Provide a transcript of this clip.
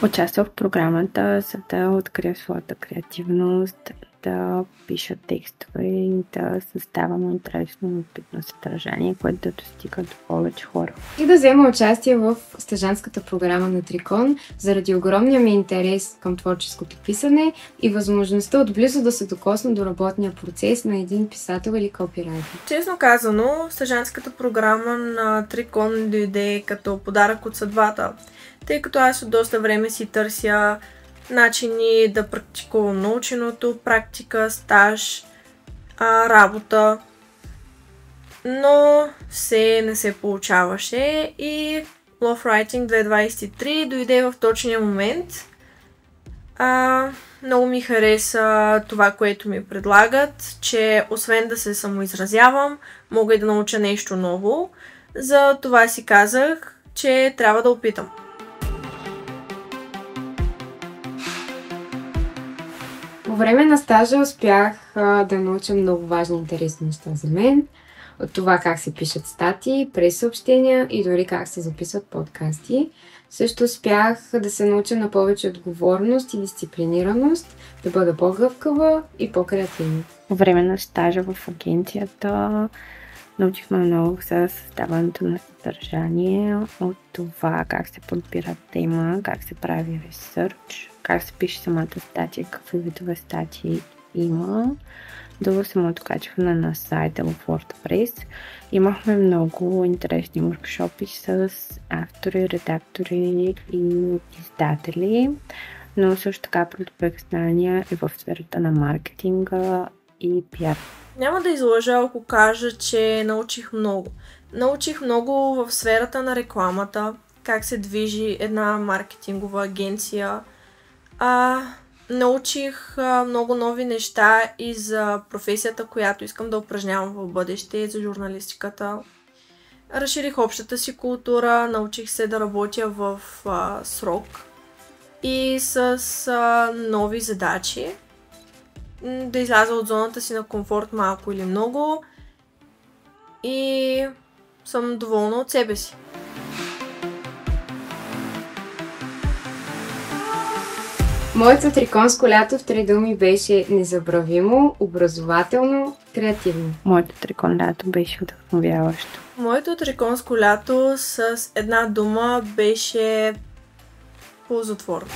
Участвах в програмата, за да открия своята креативност, да пиша текстове и да създавам интересно и опитно съдържание, което да достига до повече хора. И да взема участие в стажантската програма на Трикон заради огромния ми интерес към творческото писане и възможността отблизо да се докосна до работния процес на един писател или копирайтер. Честно казано, стажантската програма на Трикон дойде като подарък от съдбата, тъй като аз от доста време си търся начини да практикувам наученото, практика, стаж, работа, но все не се получаваше и Love Writing 2023 дойде в точния момент. Много ми хареса това, което ми предлагат, че освен да се самоизразявам, мога и да науча нещо ново. За това си казах, че трябва да опитам. По време на стажа успях да науча много важни и интересни неща за мен. От това как се пишат статии, прес-съобщения и дори как се записват подкасти. Също успях да се науча на повече отговорност и дисциплинираност, да бъда по-гъвкава и по-креативна. По време на стажа в агенцията научихме много за създаването на съдържание, от това как се подбира тема, как се прави ресърч, как се пише самата статия, какви видове статии има, до самото качване на сайта в WordPress. Имахме много интересни workshopи с автори, редактори и издатели, но също така придобих знания и в сферата на маркетинга и пиар. Няма да излъжа, ако кажа, че научих много. Научих много в сферата на рекламата, как се движи една маркетингова агенция. Научих много нови неща и за професията, която искам да упражнявам в бъдеще, за журналистиката. Разширих общата си култура, научих се да работя в срок и с нови задачи. Да изляза от зоната си на комфорт малко или много и съм доволна от себе си. Моето триконско лято в 3 думи беше незабравимо, образователно, креативно. Моето трикон лято беше вдъхновяващо. Моето триконско лято с една дума беше ползотворно.